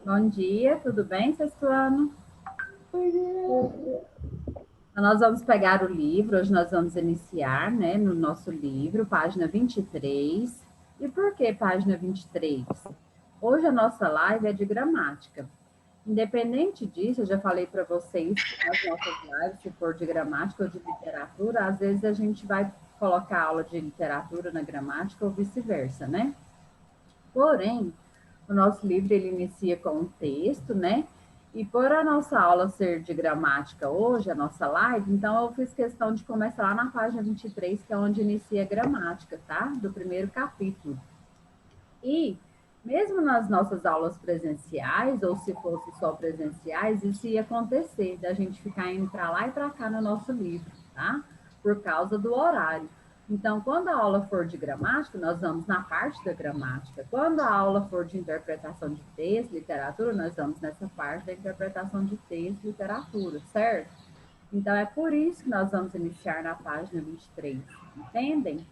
Bom dia, tudo bem, sexto ano? Então, nós vamos pegar o livro, hoje nós vamos iniciar, né, no nosso livro, página 23. E por que página 23? Hoje a nossa live é de gramática. Independente disso, eu já falei para vocês que nas nossas lives, se for de gramática ou de literatura, às vezes a gente vai colocar aula de literatura na gramática ou vice-versa, né? Porém, o nosso livro ele inicia com um texto, né? E por a nossa aula ser de gramática hoje, a nossa live, então eu fiz questão de começar lá na página 23, que é onde inicia a gramática, tá? Do primeiro capítulo. E mesmo nas nossas aulas presenciais, ou se fosse só presenciais, isso ia acontecer, da gente ficar indo para lá e para cá no nosso livro, tá? Por causa do horário. Então, quando a aula for de gramática, nós vamos na parte da gramática. Quando a aula for de interpretação de texto, literatura, nós vamos nessa parte da interpretação de texto, literatura, certo? Então, é por isso que nós vamos iniciar na página 23, entendem?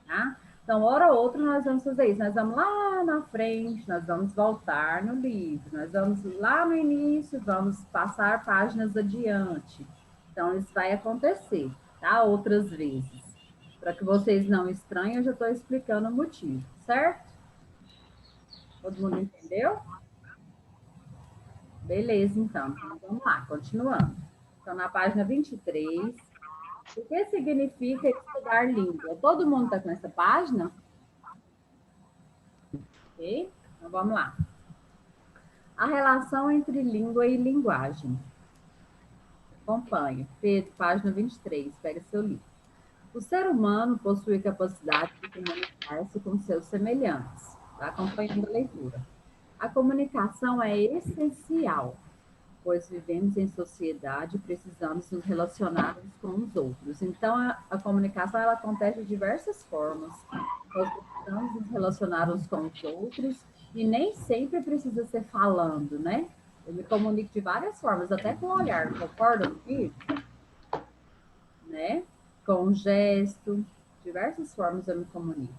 Tá? Então, hora ou outra, nós vamos fazer isso. Nós vamos lá na frente, nós vamos voltar no livro, nós vamos lá no início, vamos passar páginas adiante. Então, isso vai acontecer, tá? Outras vezes. Para que vocês não estranhem, eu já estou explicando o motivo, certo? Todo mundo entendeu? Beleza, então. Então, vamos lá, continuando. Então, na página 23, o que significa estudar língua? Todo mundo está com essa página? Ok? Então, vamos lá. A relação entre língua e linguagem. Acompanhe. Pedro, página 23, pega seu livro. O ser humano possui a capacidade de comunicar-se com seus semelhantes. Está acompanhando a leitura. A comunicação é essencial, pois vivemos em sociedade e precisamos nos relacionar uns com os outros. Então, a comunicação ela acontece de diversas formas. Nós precisamos nos relacionar uns com os outros e nem sempre precisa ser falando, né? Eu me comunico de várias formas, até com o olhar, concorda comigo? Né? Com o gesto, diversas formas eu me comunico.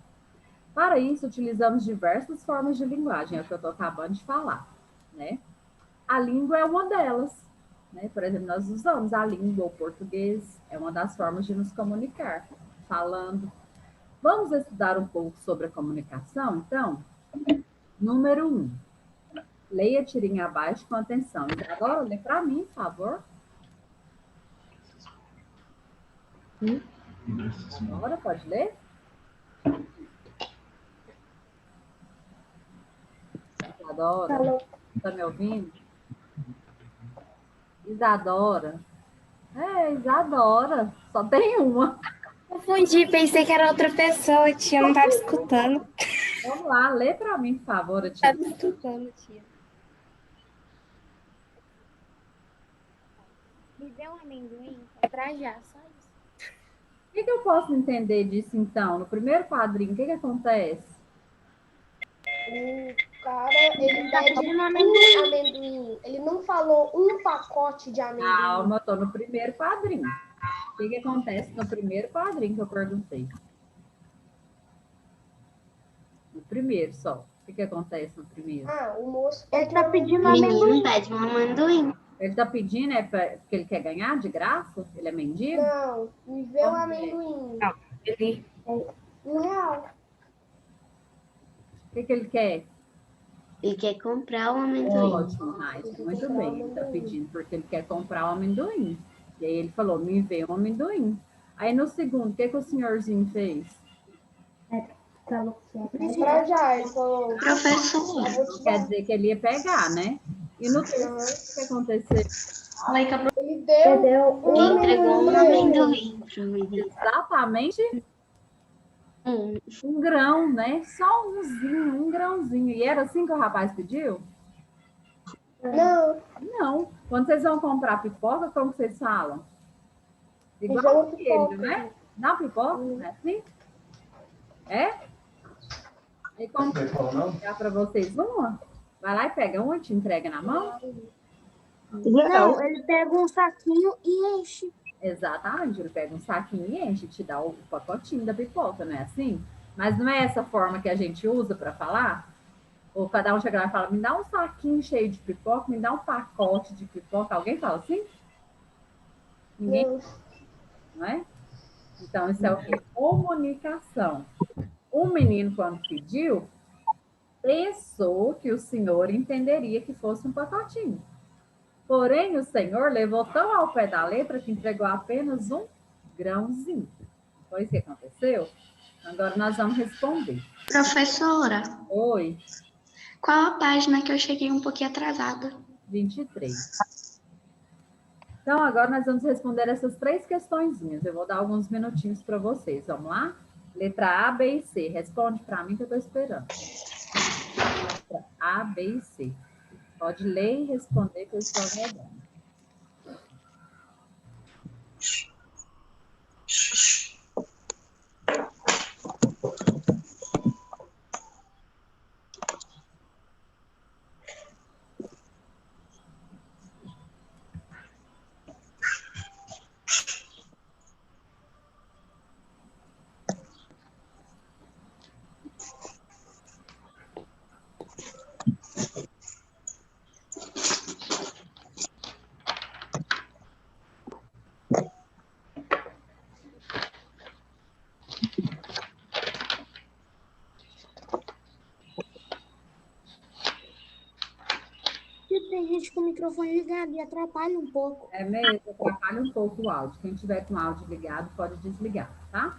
Para isso, utilizamos diversas formas de linguagem, é o que eu estou acabando de falar, né? A língua é uma delas. Né? Por exemplo, nós usamos a língua, o português, é uma das formas de nos comunicar, falando. Vamos estudar um pouco sobre a comunicação, então? Número 1. Leia a tirinha abaixo com atenção. Isadora, lê para mim, por favor. Isadora, pode ler? Isadora, está me ouvindo? Isadora. É, Isadora. Só tem uma. Confundi, pensei que era outra pessoa, tia. Eu não estava escutando. Vamos lá, lê para mim, por favor, a Estava tirinha. escutando, tia. Me dê um amendoim, é pra já, só isso. O que eu posso entender disso, então? No primeiro quadrinho, o que acontece? O cara, ele pede um amendoim. Ele não falou um pacote de amendoim. Calma, estou no primeiro quadrinho. O que acontece no primeiro quadrinho que eu perguntei? No primeiro só. O que acontece no primeiro? Ah, o moço Ele pede tá pedindo um Menino pede um amendoim. Ele está pedindo porque ele quer ganhar de graça? Ele é mendigo? Não, me vê um amendoim. Não, ele... R$1. O que ele quer? Ele quer comprar um amendoim. Ótimo, Raíssa. Muito bem. Ele está pedindo porque ele quer comprar um amendoim. E aí ele falou, me vê um amendoim. Aí no segundo, o que o senhorzinho fez? Pra já, ele falou. Professor, Quer dizer que ele ia pegar, né? E no terceiro, o que aconteceu? Ele deu um ele entregou um amendoim. amendoim para o menino. Exatamente um grão, né? Só um grãozinho. E era assim que o rapaz pediu? Não, Não. Quando vocês vão comprar pipoca, como vocês falam? Igual Igual pipoca. ele, né? Dá pipoca, não é assim? É? E como que eu pegar para vocês uma? Vai lá e pega uma e te entrega na mão? Não, ele pega um saquinho e enche. Exatamente, ele pega um saquinho e enche, te dá o pacotinho da pipoca, não é assim? Mas não é essa forma que a gente usa para falar? Ou cada um chega lá e fala, me dá um saquinho cheio de pipoca, me dá um pacote de pipoca. Alguém fala assim? Ninguém, Não. não é? Então, isso é o quê? Comunicação. O menino, quando pediu, pensou que o senhor entenderia que fosse um pacotinho. Porém, o senhor levou tão ao pé da letra que entregou apenas um grãozinho. Foi isso que aconteceu? Agora nós vamos responder. Professora, Oi, qual a página que eu cheguei um pouquinho atrasada? 23. Então, agora nós vamos responder essas 3 questõezinhas. Eu vou dar alguns minutinhos para vocês. Vamos lá? Letra A, B e C. Responde para mim que eu estou esperando. Letra A, B e C. Pode ler e responder que eu estou aguardando. E tem gente com o microfone ligado e atrapalha um pouco. É mesmo, atrapalha um pouco o áudio. Quem tiver com o áudio ligado, pode desligar, tá?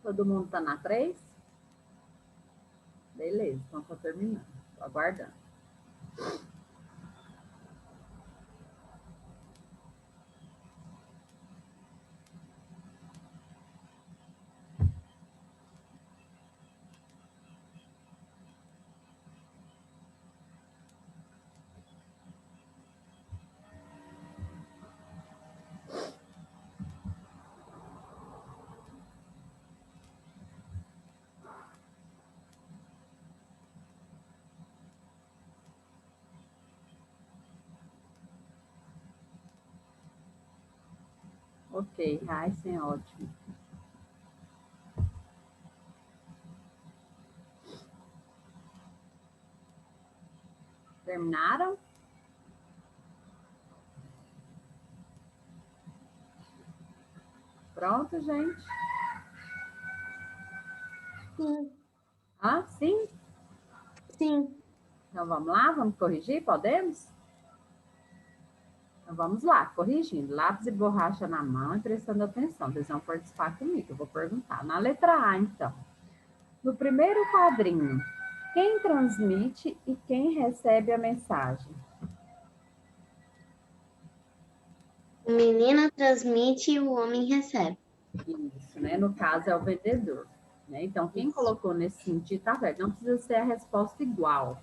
Todo mundo tá na 3? Beleza, então tô terminando. Tô aguardando. Ok, Raíssen, ótimo. Terminaram? Pronto, gente? Sim, Ah, sim? sim. Então vamos lá, vamos corrigir? Podemos? Então vamos lá, corrigindo. Lápis e borracha na mão e prestando atenção. Vocês vão participar comigo, eu vou perguntar. Na letra A, então. No primeiro quadrinho, quem transmite e quem recebe a mensagem? O menino transmite e o homem recebe. Isso, né? No caso é o vendedor. Né? Então, quem colocou nesse sentido tá certo. Não precisa ser a resposta igual,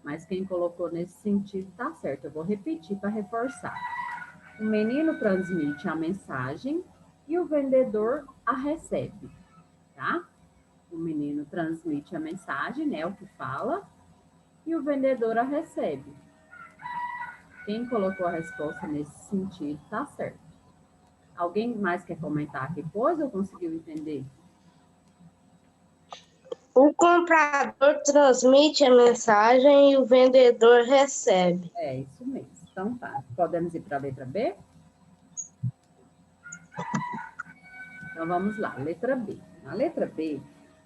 mas quem colocou nesse sentido tá certo. Eu vou repetir para reforçar. O menino transmite a mensagem e o vendedor a recebe, tá? O menino transmite a mensagem, né? O que fala, e o vendedor a recebe. Quem colocou a resposta nesse sentido tá certo. Alguém mais quer comentar depois ou conseguiu entender? O comprador transmite a mensagem e o vendedor recebe. É isso mesmo. Então tá. Podemos ir para a letra B? Então vamos lá, letra B. Na letra B,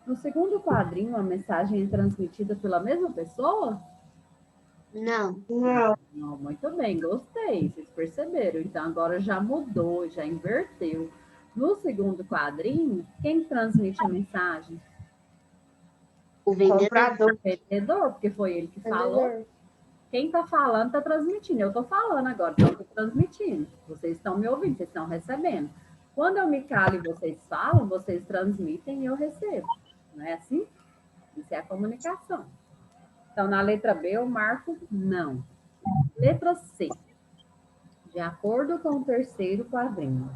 no segundo quadrinho, a mensagem é transmitida pela mesma pessoa? Não. Não. Não, muito bem, gostei. Vocês perceberam? Então, agora já mudou, já inverteu. No segundo quadrinho, quem transmite a mensagem? O vendedor. Comprador. O vendedor, porque foi ele que falou. Vendedor. Quem está falando está transmitindo. Eu estou falando agora, então eu estou transmitindo. Vocês estão me ouvindo, vocês estão recebendo. Quando eu me calo e vocês falam, vocês transmitem e eu recebo. Não é assim? Isso é a comunicação. Então, na letra B, eu marco não. Letra C. De acordo com o terceiro quadrinho,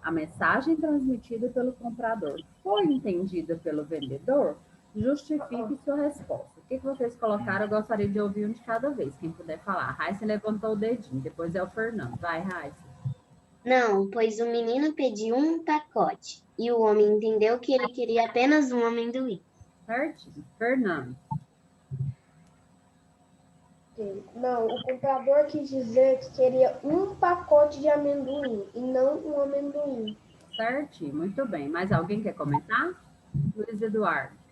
a mensagem transmitida pelo comprador foi entendida pelo vendedor? Justifique sua resposta. O que vocês colocaram? Eu gostaria de ouvir um de cada vez, quem puder falar. Raíssa levantou o dedinho, depois é o Fernando. Vai, Raíssa. Não, pois o menino pediu um pacote e o homem entendeu que ele queria apenas um amendoim. Certinho. Fernando. Não, o comprador quis dizer que queria um pacote de amendoim e não um amendoim. Certinho, muito bem. Mais alguém quer comentar? Luiz Eduardo.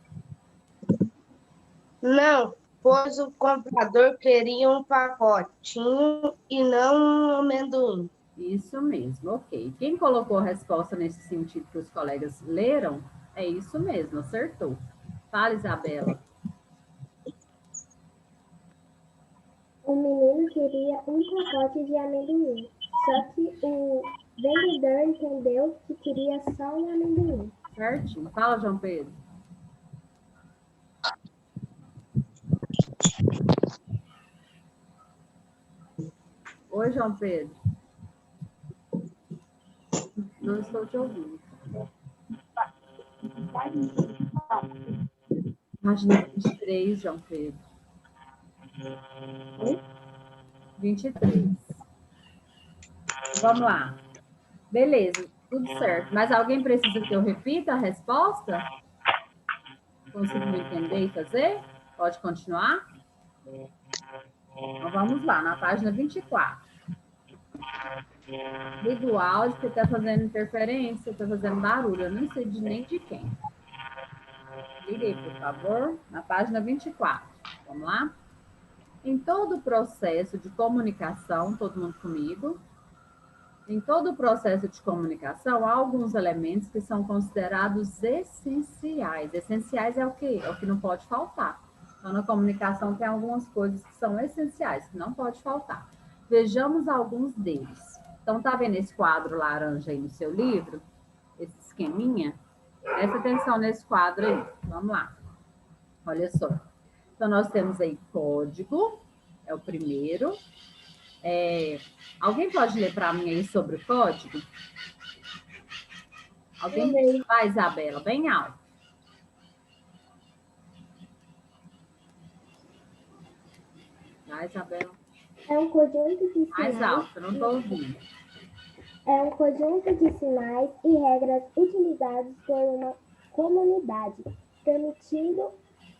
Não, pois o comprador queria um pacotinho e não um amendoim. Isso mesmo, ok. Quem colocou a resposta nesse sentido que os colegas leram, é isso mesmo, acertou. Fala, Isabela. O menino queria um pacote de amendoim, só que o vendedor entendeu que queria só um amendoim. Certinho. Fala, João Pedro. Oi, João Pedro. Não estou te ouvindo. Página 23, João Pedro. 23. Vamos lá. Beleza, tudo certo. Mas alguém precisa que eu repita a resposta? Conseguiu entender e fazer? Pode continuar? Então vamos lá, na página 24. Liga o áudio, porque está fazendo interferência, está fazendo barulho. Eu não sei nem de quem. Liga aí, por favor, na página 24. Vamos lá? Em todo o processo de comunicação, todo mundo comigo? Em todo o processo de comunicação, há alguns elementos que são considerados essenciais. Essenciais é o quê? É o que não pode faltar. Então, na comunicação tem algumas coisas que são essenciais, que não pode faltar. Vejamos alguns deles. Então, tá vendo esse quadro laranja aí no seu livro? Esse esqueminha? Presta atenção nesse quadro aí. Vamos lá. Olha só. Então, nós temos aí código, é o primeiro. Alguém pode ler para mim aí sobre o código? Alguém? Vai, Isabela, bem alto. Vai, Isabela. É um conjunto de sinais. Mais alto, não estou ouvindo. É um conjunto de sinais e regras utilizados por uma comunidade, permitindo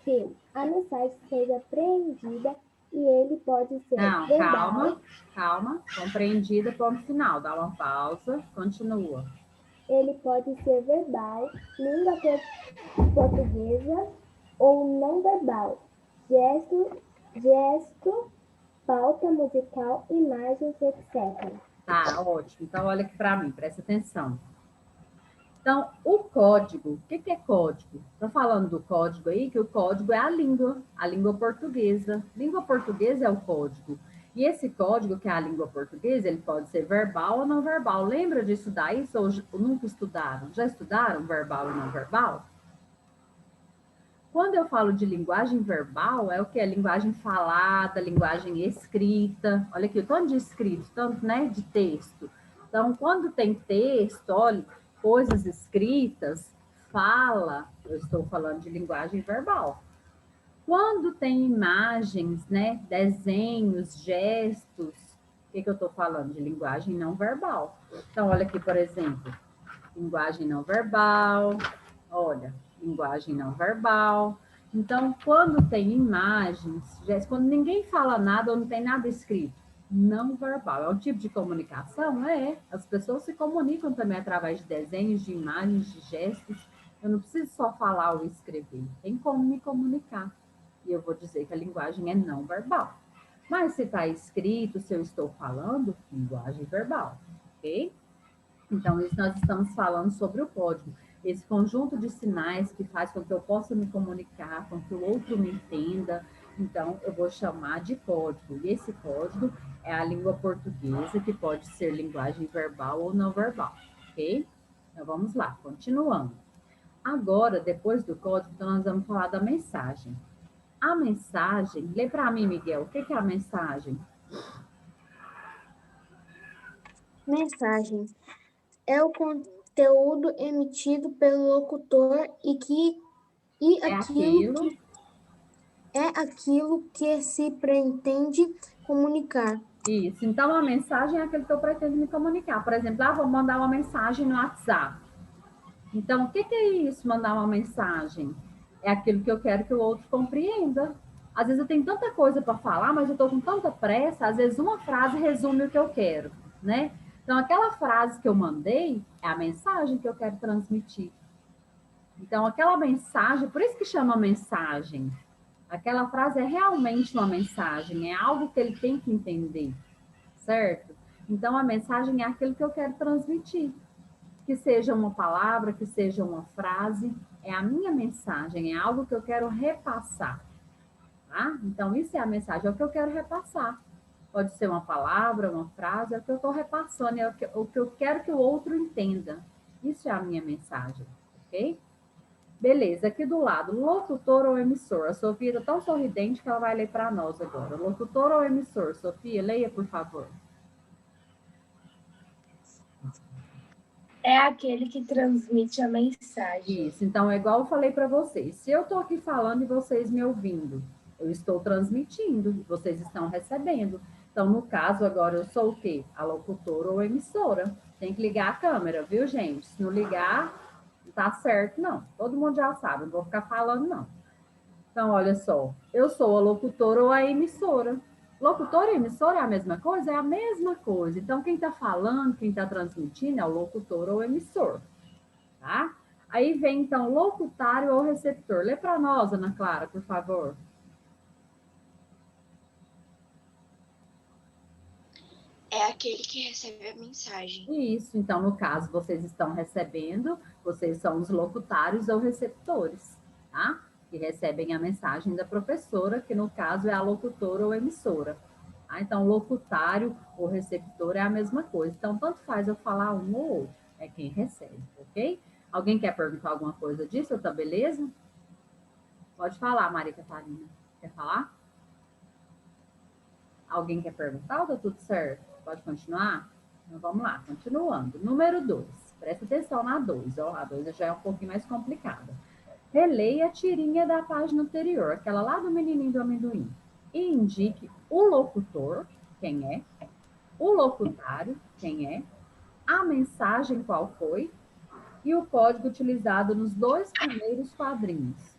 que a mensagem seja apreendida e ele pode ser Não, verbal. calma. Compreendida, ponto final. Dá uma pausa, continua. Ele pode ser verbal, língua portuguesa ou não verbal, gesto, pauta musical, imagens, etc. Tá, ótimo. Então, olha aqui para mim, presta atenção. Então, o código, o que é código? Estou falando do código aí, que o código é a língua portuguesa. Língua portuguesa é o código. E esse código, que é a língua portuguesa, ele pode ser verbal ou não verbal. Lembra de estudar isso ou nunca estudaram? Já estudaram verbal e não verbal? Quando eu falo de linguagem verbal, é o que? É linguagem falada, linguagem escrita. Olha aqui, o tanto de escrito, tanto, né, de texto. Então, quando tem texto, olha, coisas escritas, fala, eu estou falando de linguagem verbal. Quando tem imagens, né, desenhos, gestos, o que eu estou falando? De linguagem não verbal. Então, olha aqui, por exemplo, linguagem não verbal, olha, linguagem não verbal. Então, quando tem imagens, gestos, quando ninguém fala nada ou não tem nada escrito, não verbal. É um tipo de comunicação? É. As pessoas se comunicam também através de desenhos, de imagens, de gestos. Eu não preciso só falar ou escrever. Tem como me comunicar. E eu vou dizer que a linguagem é não verbal. Mas se está escrito, se eu estou falando, linguagem verbal, ok? Então, isso nós estamos falando sobre o código. Esse conjunto de sinais que faz com que eu possa me comunicar, com que o outro me entenda. Então, eu vou chamar de código. E esse código é a língua portuguesa, que pode ser linguagem verbal ou não verbal, ok? Então, vamos lá, continuando. Agora, depois do código, então nós vamos falar da mensagem. A mensagem, lê para mim, Miguel, o que é a mensagem? Mensagem é o conteúdo emitido pelo locutor e aquilo que se pretende comunicar. Isso, então a mensagem é aquilo que eu pretendo me comunicar. Por exemplo, vou mandar uma mensagem no WhatsApp. Então, o que é isso, mandar uma mensagem? É aquilo que eu quero que o outro compreenda. Às vezes eu tenho tanta coisa para falar, mas eu estou com tanta pressa, às vezes uma frase resume o que eu quero, né? Então, aquela frase que eu mandei é a mensagem que eu quero transmitir. Então, aquela mensagem, por isso que chama mensagem. Aquela frase é realmente uma mensagem, é algo que ele tem que entender, certo? Então, a mensagem é aquilo que eu quero transmitir. Que seja uma palavra, que seja uma frase, é a minha mensagem, é algo que eu quero repassar, tá? Então, isso é a mensagem, é o que eu quero repassar. Pode ser uma palavra, uma frase, é o que eu estou repassando, é o que eu quero que o outro entenda. Isso é a minha mensagem, ok? Beleza, aqui do lado, locutor ou emissor? A Sofia está tão sorridente que ela vai ler para nós agora. Locutor ou emissor? Sofia, leia, por favor. É aquele que transmite a mensagem. Isso, então é igual eu falei para vocês. Se eu estou aqui falando e vocês me ouvindo, eu estou transmitindo, vocês estão recebendo. Então, no caso, agora eu sou o quê? A locutora ou emissora. Tem que ligar a câmera, viu, gente? Se não ligar, não tá certo, não. Todo mundo já sabe, não vou ficar falando, não. Então, olha só, eu sou a locutora ou a emissora. Locutora e emissora é a mesma coisa? É a mesma coisa. Então, quem está falando, quem está transmitindo é o locutor ou emissor, tá? Aí vem, então, locutário ou receptor. Lê para nós, Ana Clara, por favor. É aquele que recebe a mensagem. Isso, então, no caso, vocês estão recebendo, vocês são os locutários ou receptores, tá? Que recebem a mensagem da professora, que no caso é a locutora ou emissora. Tá? Então, locutário ou receptor é a mesma coisa. Então, tanto faz eu falar um ou outro, é quem recebe, ok? Alguém quer perguntar alguma coisa disso? Tá beleza? Pode falar, Maria Catarina. Quer falar? Alguém quer perguntar ou tá tudo certo? Pode continuar? Então, vamos lá, continuando. Número 2. Presta atenção na 2. A 2 já é um pouquinho mais complicada. Releia a tirinha da página anterior, aquela lá do menininho do amendoim. E indique o locutor, quem é, o locutário, quem é, a mensagem qual foi e o código utilizado nos 2 primeiros quadrinhos,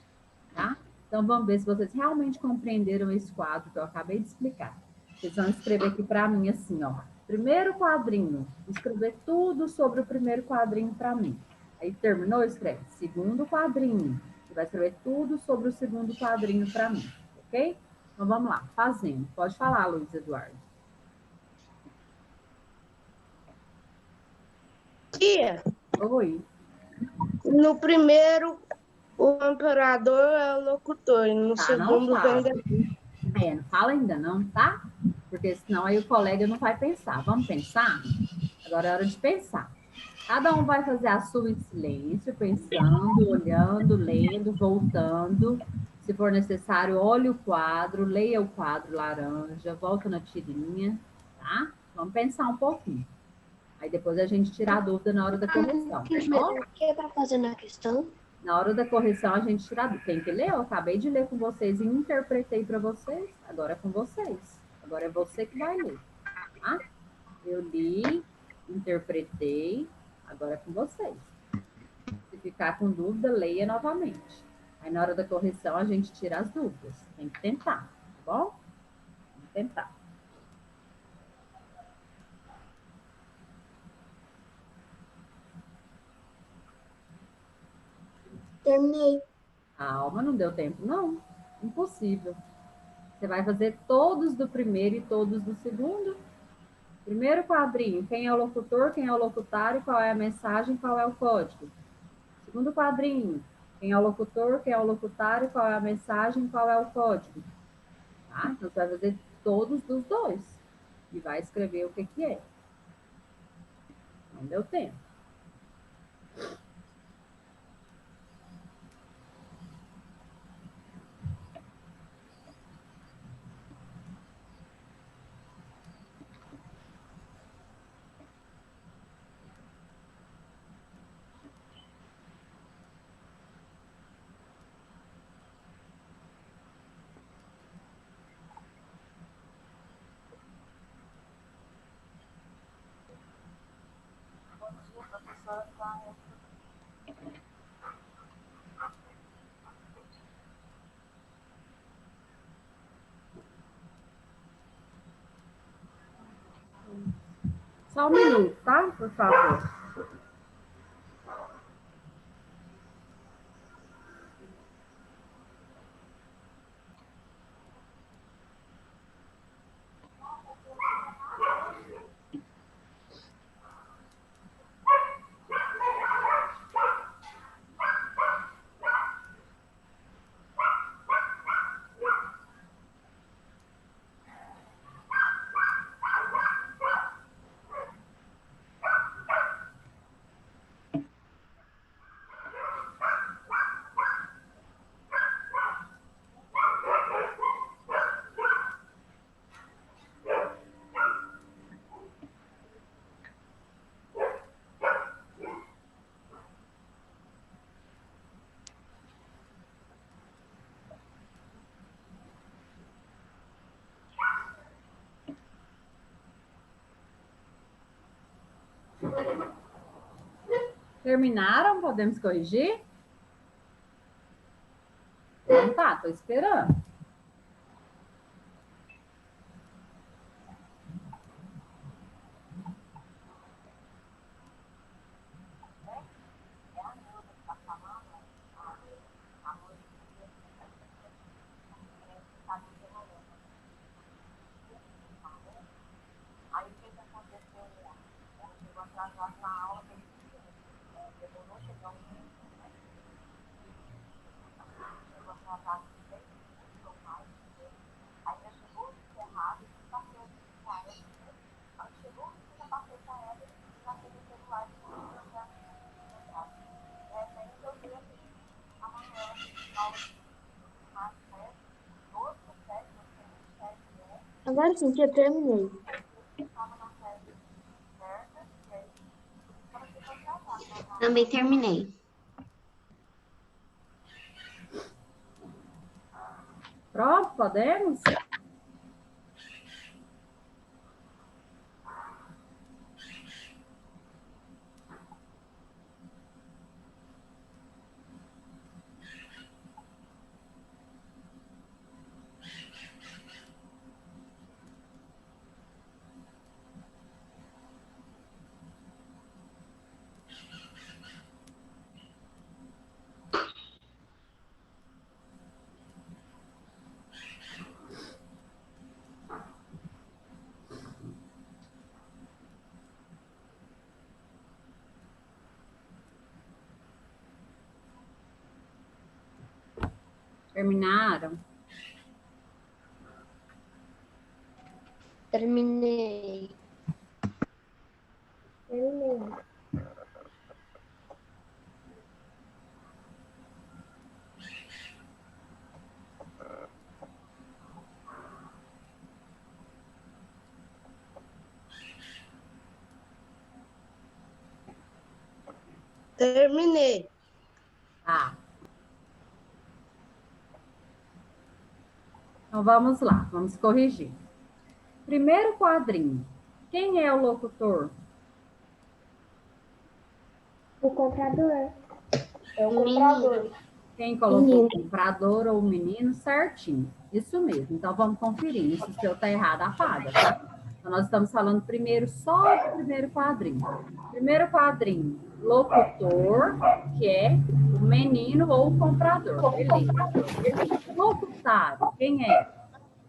tá? Então, vamos ver se vocês realmente compreenderam esse quadro que eu acabei de explicar. Vocês vão escrever aqui para mim assim, ó. Primeiro quadrinho, escrever tudo sobre o primeiro quadrinho para mim. Aí terminou, escreve. Segundo quadrinho, você vai escrever tudo sobre o segundo quadrinho para mim, ok? Então vamos lá, fazendo. Pode falar, Luiz Eduardo. Tia, Oi. no primeiro, o operador é o locutor, e no Tá, segundo, não fala. vem. Não fala ainda não, tá? Porque senão aí o colega não vai pensar. Vamos pensar? Agora é hora de pensar. Cada um vai fazer a sua em silêncio, pensando, olhando, lendo, voltando. Se for necessário, olhe o quadro, leia o quadro laranja, volta na tirinha, tá? Vamos pensar um pouquinho. Aí depois a gente tira a dúvida na hora da correção. O que tá fazendo a questão? Na hora da correção, a gente tira a dúvida. Quem que leu? Eu acabei de ler com vocês e interpretei para vocês. Agora é com vocês. Agora é você que vai ler, tá? Eu li, interpretei, agora é com vocês. Se ficar com dúvida, leia novamente. Aí na hora da correção, a gente tira as dúvidas. Tem que tentar, tá bom? Vamos tentar. Terminei. Calma, não deu tempo, não. Impossível. Você vai fazer todos do primeiro e todos do segundo. Primeiro quadrinho, quem é o locutor, quem é o locutário, qual é a mensagem, qual é o código. Segundo quadrinho, quem é o locutor, quem é o locutário, qual é a mensagem, qual é o código. Tá? Então, você vai fazer todos dos dois. E vai escrever o que que é. Não deu tempo. Só um minuto, tá? Por favor. Terminaram? Podemos corrigir? Então tá, tô esperando. Agora sim que eu terminei. Também terminei. Pronto, podemos? Terminaram? Terminei. Terminei. Terminei. Tá. Então vamos lá, vamos corrigir. Primeiro quadrinho. Quem é o locutor? O comprador. É o comprador. Quem colocou o comprador ou o menino? Certinho. Isso mesmo. Então vamos conferir. Se o seu tá errado, apaga, tá? Então nós estamos falando primeiro só do primeiro quadrinho. Primeiro quadrinho, locutor, que é o menino ou o comprador. Beleza. Locutário, quem é?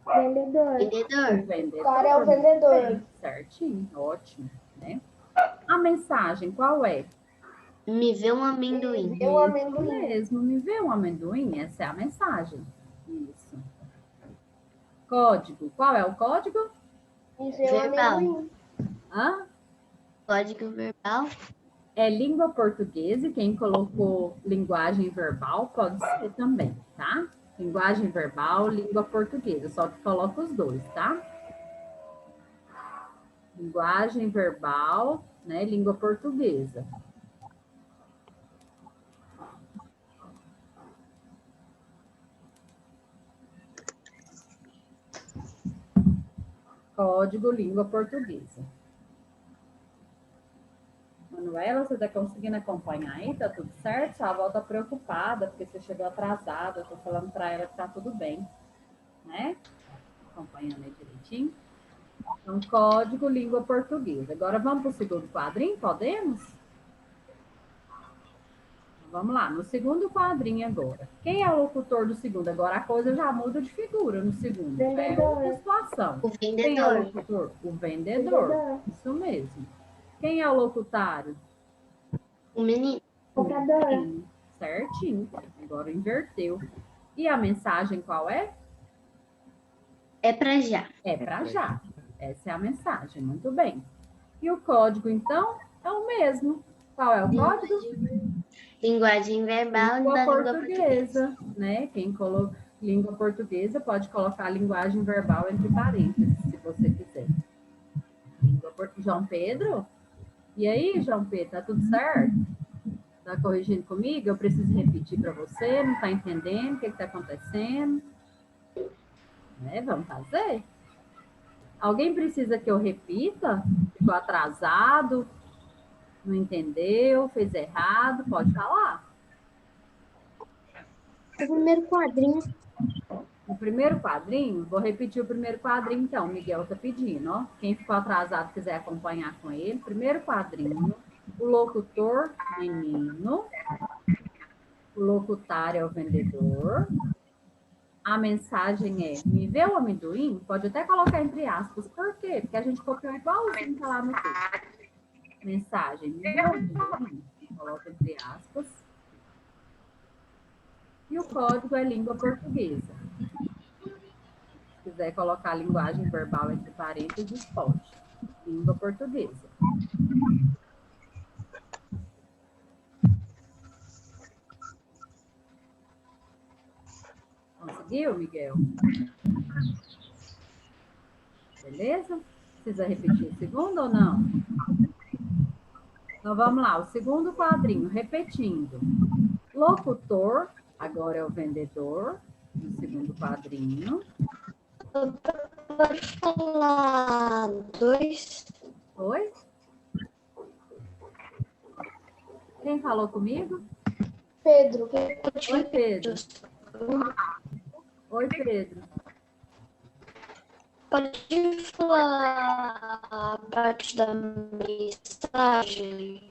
Vendedor. Vendedor. O vendedor. O cara é o vendedor. Bem, certinho, ótimo, né? A mensagem qual é? Me vê um amendoim. Vê o Isso amendoim. mesmo, me vê um amendoim? Essa é a mensagem. Isso. Código, qual é o código? Me vê o Verbal. amendoim. Hã? Código verbal. É língua portuguesa e quem colocou linguagem verbal pode ser também, tá? Linguagem verbal, língua portuguesa, só que coloca os dois, tá? Linguagem verbal, né? Língua portuguesa. Código língua portuguesa. Manuela, você está conseguindo acompanhar aí? Tá tudo certo? Sua avó tá preocupada porque você chegou atrasada. Eu tô falando para ela que tá tudo bem, né? Acompanhando aí direitinho. Então, código língua portuguesa. Agora vamos para o segundo quadrinho, podemos? Vamos lá, no segundo quadrinho agora. Quem é o locutor do segundo? Agora a coisa já muda de figura no segundo. É outra situação. O Quem é o vendedor. locutor? O vendedor. Vendedor. Isso mesmo. Quem é o locutário? O menino. Comprador. Sim, certinho. Agora inverteu. E a mensagem qual é? É pra já. É para já. Essa é a mensagem. Muito bem. E o código, então, é o mesmo. Qual é o código? Linguagem verbal Língua da língua portuguesa. portuguesa, né? Quem colocou língua portuguesa pode colocar linguagem verbal entre parênteses, se você quiser. João Pedro? E aí, João Pedro, tá tudo certo? Tá corrigindo comigo? Eu preciso repetir para você, não tá entendendo o que está acontecendo? Né? Vamos fazer? Alguém precisa que eu repita? Ficou atrasado? Não entendeu? Fez errado? Pode falar. O primeiro quadrinho. O primeiro quadrinho, vou repetir o primeiro quadrinho, então, o Miguel tá pedindo, ó. Quem ficou atrasado quiser acompanhar com ele. Primeiro quadrinho, o locutor, menino. O locutário é o vendedor. A mensagem é, me vê o amendoim? Pode até colocar entre aspas. Por quê? Porque a gente copiou igualzinho tá lá no texto. Mensagem, me vê o amendoim? Coloca entre aspas. E o código é língua portuguesa. Se quiser colocar linguagem verbal entre parênteses, pode. Língua portuguesa. Conseguiu, Miguel? Beleza? Precisa repetir o segundo ou não? Então vamos lá, o segundo quadrinho, repetindo. Locutor, agora é o vendedor, no segundo quadrinho. Pode falar dois. Oi? Quem falou comigo? Pedro. Oi, Pedro. Oi, Pedro. Pode falar a parte da mensagem?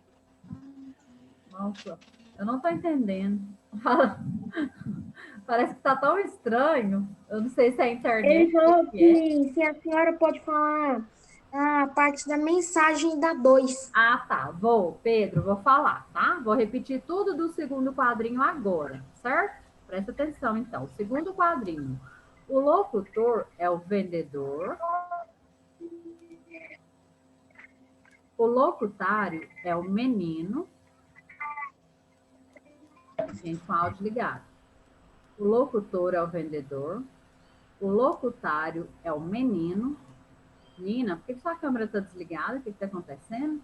Nossa, eu não estou entendendo. Parece que está tão estranho. Eu não sei se é a internet. Ele falou o que é. que se a senhora pode falar a parte da mensagem da 2. Ah, tá. Pedro, vou falar, tá? Vou repetir tudo do segundo quadrinho agora, certo? Presta atenção, então. Segundo quadrinho. O locutor é o vendedor. O locutário é o menino. Gente, com áudio ligado. O locutor é o vendedor. O locutário é o menino. Nina, por que sua câmera está desligada? O que está acontecendo?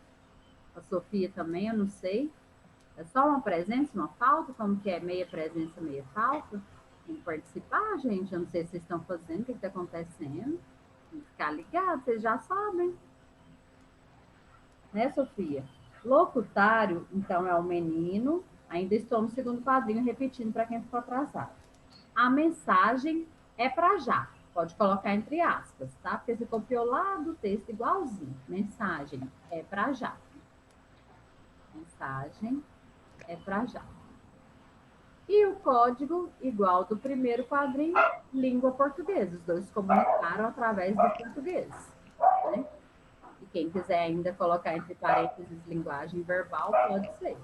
A Sofia também, eu não sei. É só uma presença, uma falta? Como que é? Meia presença, meia falta? Tem que participar, gente. Eu não sei se vocês estão fazendo, o que está acontecendo. Tem que ficar ligado, vocês já sabem. Né, Sofia? Locutário, então, é o menino. Ainda estou no segundo quadrinho, repetindo para quem ficou atrasado. A mensagem é para já. Pode colocar entre aspas, tá? Porque você copiou lá do texto igualzinho. Mensagem é para já. Mensagem é para já. E o código, igual do primeiro quadrinho, língua portuguesa. Os dois comunicaram através do português. Né? E quem quiser ainda colocar entre parênteses linguagem verbal, pode ser.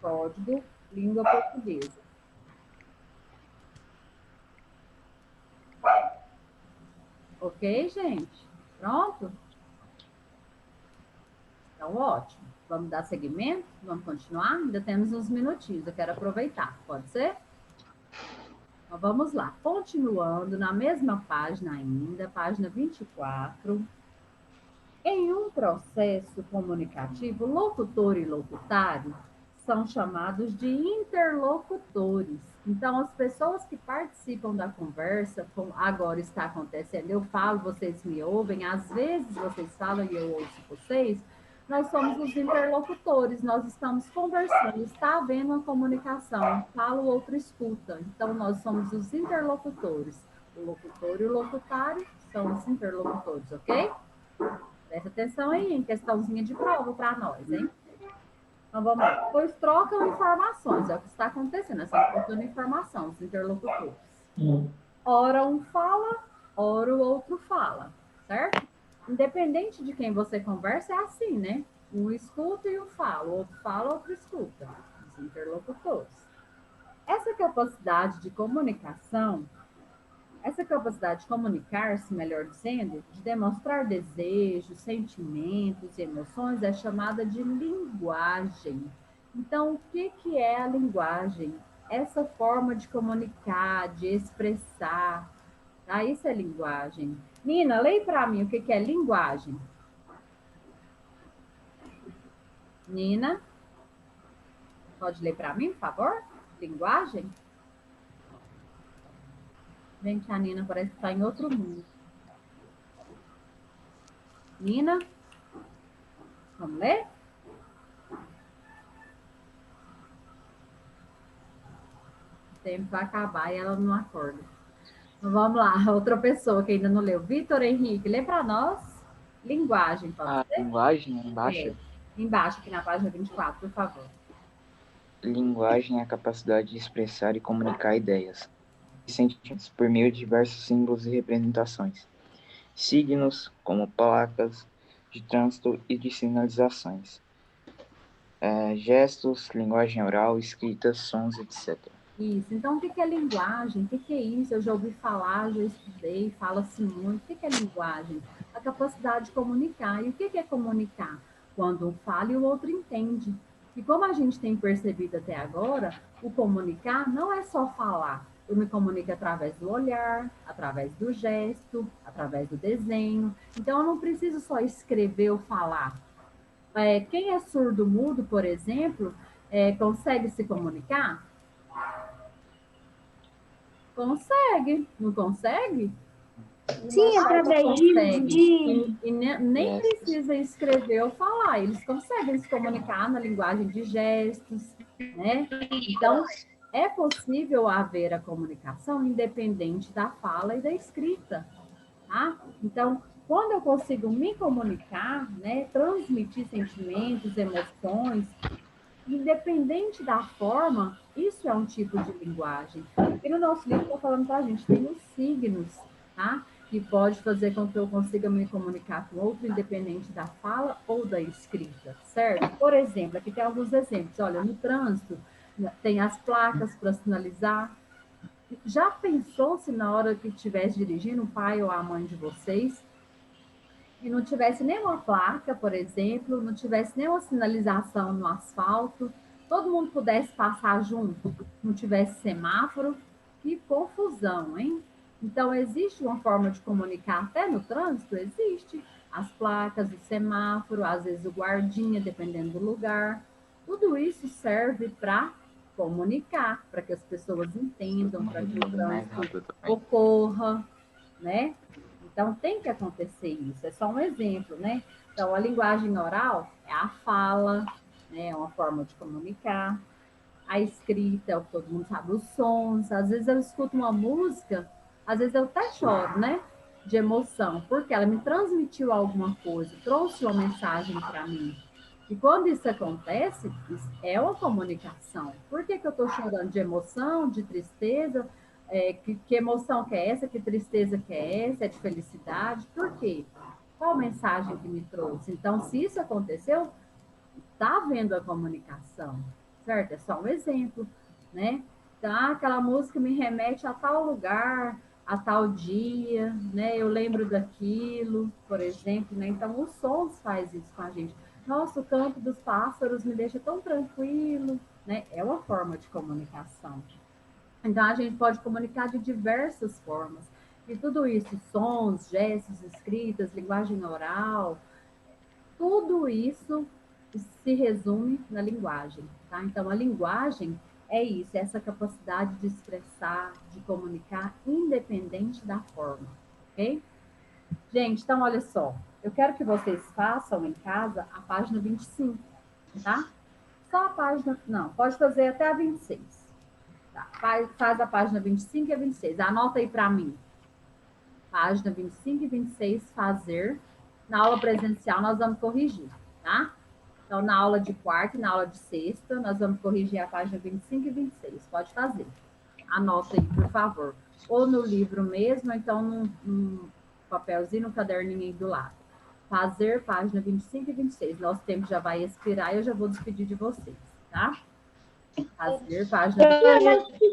Código, língua portuguesa. Ok, gente? Pronto? Então, ótimo. Vamos dar seguimento? Vamos continuar? Ainda temos uns minutinhos, eu quero aproveitar. Pode ser? Então, vamos lá. Continuando na mesma página ainda, página 24. Em um processo comunicativo, locutor e locutário são chamados de interlocutores. Então, as pessoas que participam da conversa, como agora está acontecendo, eu falo, vocês me ouvem, às vezes vocês falam e eu ouço vocês, nós somos os interlocutores, nós estamos conversando, está havendo uma comunicação, fala, o outro escuta. Então, nós somos os interlocutores. O locutor e o locutário são os interlocutores, ok? Presta atenção aí, em questãozinha de prova para nós, hein? Então, vamos lá. Pois trocam informações, é o que está acontecendo, estão trocando informação, os interlocutores. Ora um fala, ora o outro fala, certo? Independente de quem você conversa, é assim, né? Um escuta e um fala, o outro fala, o outro escuta. Os interlocutores. Essa capacidade de comunicação, essa capacidade de comunicar-se, melhor dizendo, de demonstrar desejos, sentimentos e emoções é chamada de linguagem. Então, o que é a linguagem? Essa forma de comunicar, de expressar, tá? Isso é linguagem. Nina, leia para mim o que é linguagem. Nina, pode ler para mim, por favor? Linguagem? Gente, a Nina parece que está em outro mundo. Nina? Vamos ler? O tempo vai acabar e ela não acorda. Então, vamos lá, outra pessoa que ainda não leu. Vitor Henrique, lê para nós. Linguagem, pode ser? Linguagem, embaixo. Embaixo, aqui na página 24, por favor. Linguagem é a capacidade de expressar e comunicar ideias e sentimentos por meio de diversos símbolos e representações. Signos, como placas de trânsito e de sinalizações. Gestos, linguagem oral, escrita, sons, etc. Isso. Então, o que é linguagem? O que é isso? Eu já ouvi falar, já estudei, fala-se muito. O que é linguagem? A capacidade de comunicar. E o que é comunicar? Quando um fala e o outro entende. E como a gente tem percebido até agora, o comunicar não é só falar. Eu me comunico através do olhar, através do gesto, através do desenho. Então, eu não preciso só escrever ou falar. Quem é surdo-mudo, por exemplo, consegue se comunicar? Consegue, não consegue? Sim, através de... E nem precisa escrever ou falar, eles conseguem se comunicar na linguagem de gestos, né? Então, é possível haver a comunicação independente da fala e da escrita, tá? Então, quando eu consigo me comunicar, né, transmitir sentimentos, emoções, independente da forma, isso é um tipo de linguagem. E no nosso livro está falando para a gente, tem os signos, tá? Que pode fazer com que eu consiga me comunicar com outro, independente da fala ou da escrita, certo? Por exemplo, aqui tem alguns exemplos. Olha, no trânsito, tem as placas para sinalizar. Já pensou se na hora que estivesse dirigindo, o pai ou a mãe de vocês, e não tivesse nenhuma placa, por exemplo, não tivesse nenhuma sinalização no asfalto, todo mundo pudesse passar junto, não tivesse semáforo, que confusão, hein? Então, existe uma forma de comunicar até no trânsito? Existe. As placas, o semáforo, às vezes o guardinha, dependendo do lugar. Tudo isso serve para comunicar, para que as pessoas entendam, para que o trânsito ocorra, né? Então, tem que acontecer isso, é só um exemplo, né? Então, a linguagem oral é a fala, né? É uma forma de comunicar. A escrita, é o que todo mundo sabe, os sons. Às vezes eu escuto uma música, às vezes eu até choro, né? De emoção, porque ela me transmitiu alguma coisa, trouxe uma mensagem para mim. E quando isso acontece, isso é uma comunicação. Por que eu estou chorando? De emoção, de tristeza? Que emoção que é essa? Que tristeza que é essa? É de felicidade? Por quê? Qual a mensagem que me trouxe? Então, se isso aconteceu, está havendo a comunicação, certo? É só um exemplo, né? Então, aquela música me remete a tal lugar, a tal dia, né? Eu lembro daquilo, por exemplo, né? Então, os sons faz isso com a gente. Nossa, o canto dos pássaros me deixa tão tranquilo, né? É uma forma de comunicação. Então, a gente pode comunicar de diversas formas. E tudo isso, sons, gestos, escritas, linguagem oral, tudo isso se resume na linguagem, tá? Então, a linguagem é isso, é essa capacidade de expressar, de comunicar, independente da forma, ok? Gente, então, olha só. Eu quero que vocês façam em casa a página 25, tá? Só a página... Não, pode fazer até a 26. Tá? Faz a página 25 e a 26. Anota aí para mim. Página 25 e 26, fazer. Na aula presencial, nós vamos corrigir, tá? Então, na aula de quarta e na aula de sexta, nós vamos corrigir a página 25 e 26. Pode fazer. Anota aí, por favor. Ou no livro mesmo, ou então num papelzinho, num caderninho aí do lado. Fazer página 25 e 26. Nosso tempo já vai expirar e eu já vou despedir de vocês, tá? Fazer página 25.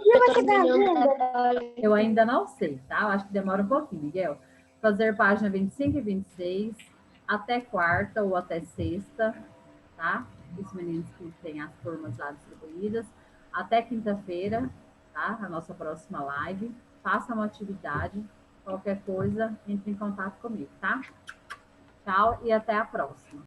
Eu ainda não sei, tá? Eu acho que demora um pouquinho, Miguel. Fazer página 25 e 26 até quarta ou até sexta, tá? Os meninos que têm as turmas lá distribuídas. Até quinta-feira, tá? A nossa próxima live. Faça uma atividade. Qualquer coisa, entre em contato comigo, tá? Tchau e até a próxima.